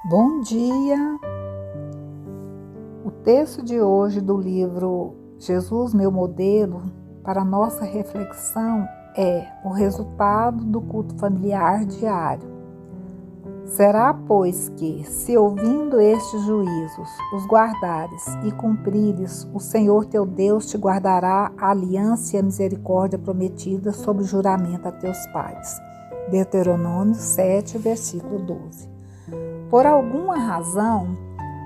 Bom dia! O texto de hoje do livro Jesus, meu modelo, para nossa reflexão é o resultado do culto familiar diário. Será, pois, que, se ouvindo estes juízos, os guardares e cumprires, o Senhor teu Deus te guardará a aliança e a misericórdia prometida sob juramento a teus pais. Deuteronômio 7, versículo 12. Por alguma razão,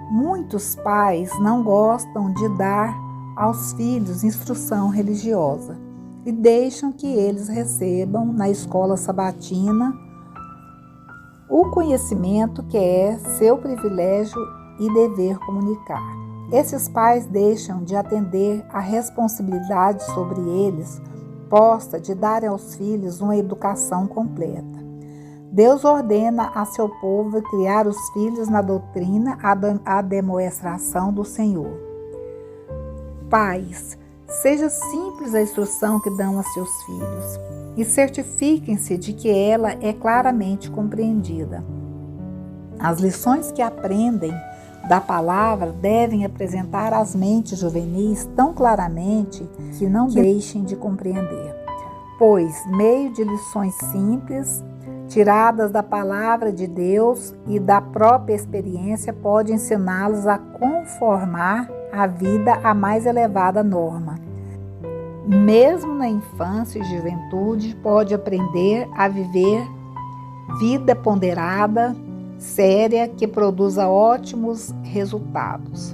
muitos pais não gostam de dar aos filhos instrução religiosa e deixam que eles recebam na escola sabatina o conhecimento que é seu privilégio e dever comunicar. Esses pais deixam de atender à responsabilidade sobre eles posta de dar aos filhos uma educação completa. Deus ordena a seu povo criar os filhos na doutrina, a demonstração do Senhor. Pais, seja simples a instrução que dão a seus filhos e certifiquem-se de que ela é claramente compreendida. As lições que aprendem da palavra devem apresentar às mentes juvenis tão claramente que não deixem de compreender, pois, meio de lições simples, tiradas da palavra de Deus e da própria experiência, pode ensiná-los a conformar a vida à mais elevada norma. Mesmo na infância e juventude, pode aprender a viver vida ponderada, séria, que produza ótimos resultados.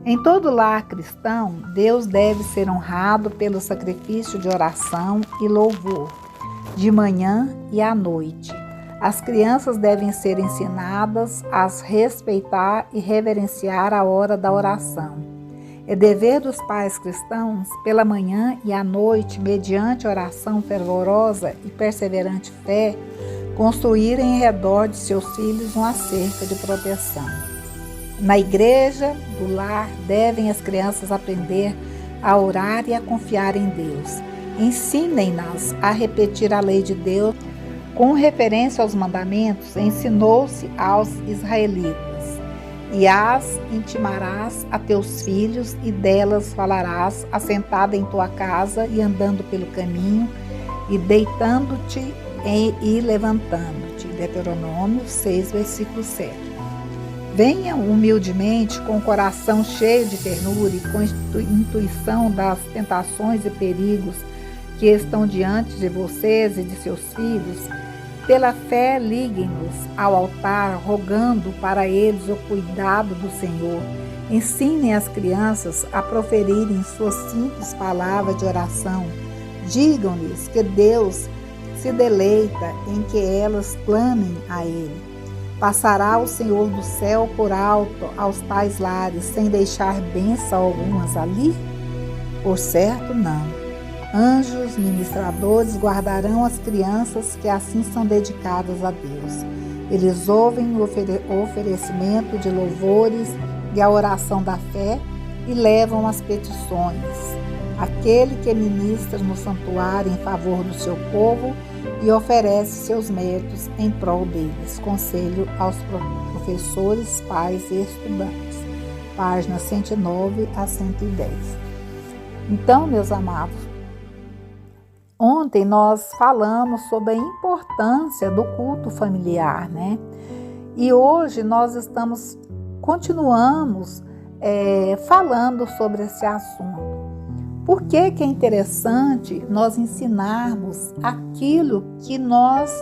Em todo lar cristão, Deus deve ser honrado pelo sacrifício de oração e louvor, de manhã e à noite. As crianças devem ser ensinadas a respeitar e reverenciar a hora da oração. É dever dos pais cristãos, pela manhã e à noite, mediante oração fervorosa e perseverante fé, construírem em redor de seus filhos uma cerca de proteção. Na igreja do lar, devem as crianças aprender a orar e a confiar em Deus. Ensinem-nas a repetir a lei de Deus. Com referência aos mandamentos, ensinou-se aos israelitas: e as intimarás a teus filhos, e delas falarás, assentada em tua casa e andando pelo caminho, e deitando-te e levantando-te. Deuteronômio 6, versículo 7. Venham humildemente, com o coração cheio de ternura e com intuição das tentações e perigos que estão diante de vocês e de seus filhos. Pela fé, liguem-nos ao altar, rogando para eles o cuidado do Senhor. Ensinem as crianças a proferirem suas simples palavras de oração. Digam-lhes que Deus se deleita em que elas clamem a Ele. Passará o Senhor do céu por alto aos tais lares, sem deixar bênção algumas ali? Por certo, não. Anjos ministradores guardarão as crianças que assim são dedicadas a Deus. Eles ouvem o oferecimento de louvores e a oração da fé e levam as petições. Aquele que ministra no santuário em favor do seu povo e oferece seus méritos em prol deles. Conselho aos professores, pais e estudantes. Páginas 109 a 110. Então, meus amados, ontem nós falamos sobre a importância do culto familiar, né? E hoje nós continuamos falando sobre esse assunto. Por que é interessante nós ensinarmos aquilo que nós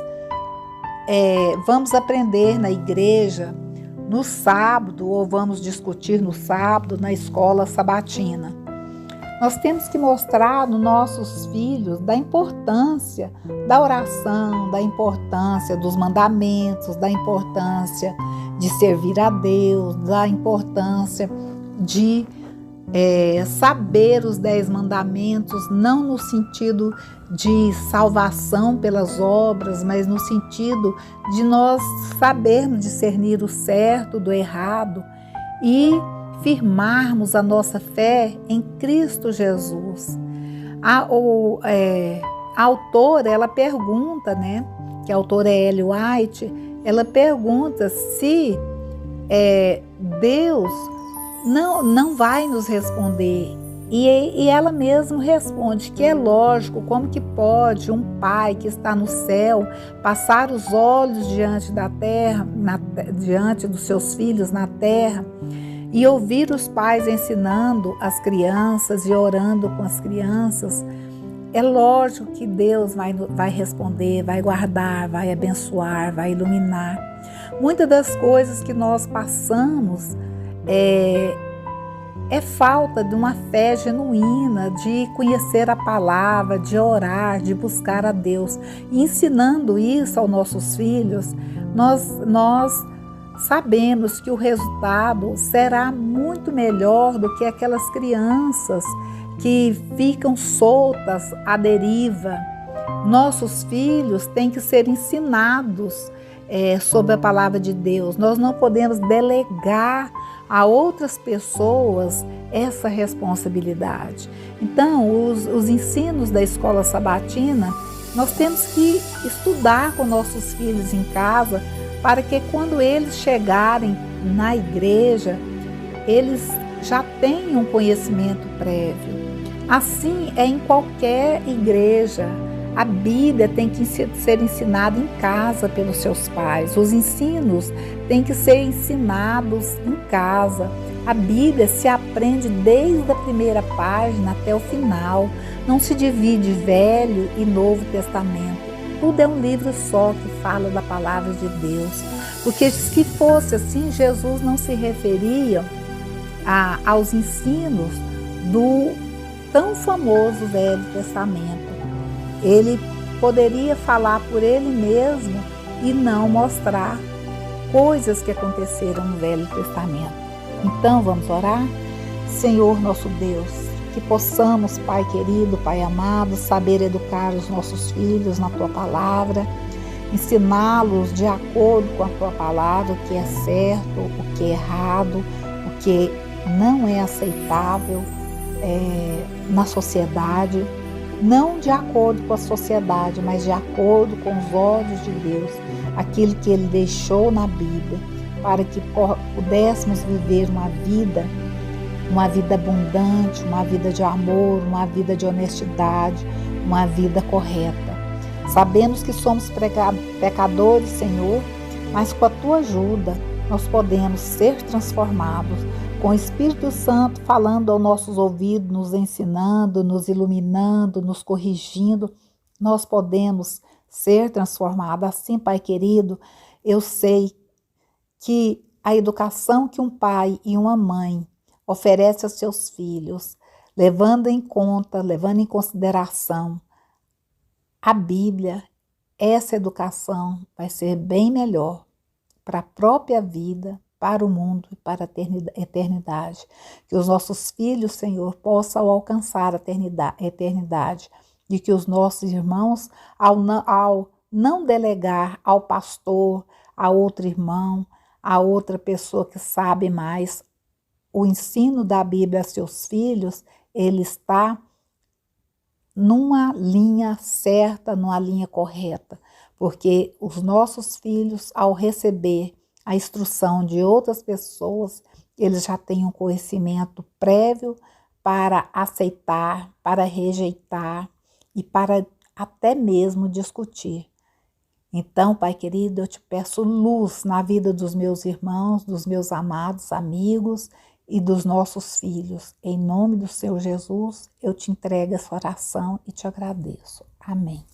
vamos aprender na igreja no sábado, ou vamos discutir no sábado na escola sabatina? Nós temos que mostrar nos nossos filhos da importância da oração, da importância dos mandamentos, da importância de servir a Deus, da importância de saber os 10 mandamentos, não no sentido de salvação pelas obras, mas no sentido de nós sabermos discernir o certo do errado e firmarmos a nossa fé em Cristo Jesus. A autora, ela pergunta, né, que a autora é Ellen White, ela pergunta se Deus não vai nos responder. E ela mesma responde que é lógico, como que pode um pai que está no céu passar os olhos diante da terra, diante dos seus filhos na terra, e ouvir os pais ensinando as crianças e orando com as crianças. É lógico que Deus vai responder, vai guardar, vai abençoar, vai iluminar. Muitas das coisas que nós passamos é falta de uma fé genuína, de conhecer a palavra, de orar, de buscar a Deus. E ensinando isso aos nossos filhos, nós sabemos que o resultado será muito melhor do que aquelas crianças que ficam soltas à deriva. Nossos filhos têm que ser ensinados sobre a palavra de Deus. Nós não podemos delegar a outras pessoas essa responsabilidade. Então, os ensinos da escola sabatina, nós temos que estudar com nossos filhos em casa, para que quando eles chegarem na igreja, eles já tenham conhecimento prévio. Assim é em qualquer igreja. A Bíblia tem que ser ensinada em casa pelos seus pais. Os ensinos têm que ser ensinados em casa. A Bíblia se aprende desde a primeira página até o final. Não se divide Velho e Novo Testamento. Tudo é um livro só que fala da palavra de Deus. Porque se fosse assim, Jesus não se referia aos ensinos do tão famoso Velho Testamento. Ele poderia falar por ele mesmo e não mostrar coisas que aconteceram no Velho Testamento. Então vamos orar? Senhor nosso Deus, que possamos, Pai querido, Pai amado, saber educar os nossos filhos na Tua palavra, ensiná-los de acordo com a Tua palavra, o que é certo, o que é errado, o que não é aceitável na sociedade, não de acordo com a sociedade, mas de acordo com os olhos de Deus, aquilo que Ele deixou na Bíblia, para que pudéssemos viver uma vida abundante, uma vida de amor, uma vida de honestidade, uma vida correta. Sabemos que somos pecadores, Senhor, mas com a Tua ajuda nós podemos ser transformados, com o Espírito Santo falando aos nossos ouvidos, nos ensinando, nos iluminando, nos corrigindo, nós podemos ser transformados. Assim, Pai querido, eu sei que a educação que um pai e uma mãe oferece aos seus filhos, levando em consideração a Bíblia, essa educação vai ser bem melhor para a própria vida, para o mundo e para a eternidade. Que os nossos filhos, Senhor, possam alcançar a eternidade e que os nossos irmãos, ao não delegar ao pastor, a outro irmão, a outra pessoa que sabe mais, o ensino da Bíblia a seus filhos, ele está numa linha certa, numa linha correta, porque os nossos filhos, ao receber a instrução de outras pessoas, eles já têm um conhecimento prévio para aceitar, para rejeitar e para até mesmo discutir. Então, Pai querido, eu te peço luz na vida dos meus irmãos, dos meus amados amigos e dos nossos filhos. Em nome do Senhor Jesus, eu te entrego essa oração e te agradeço. Amém.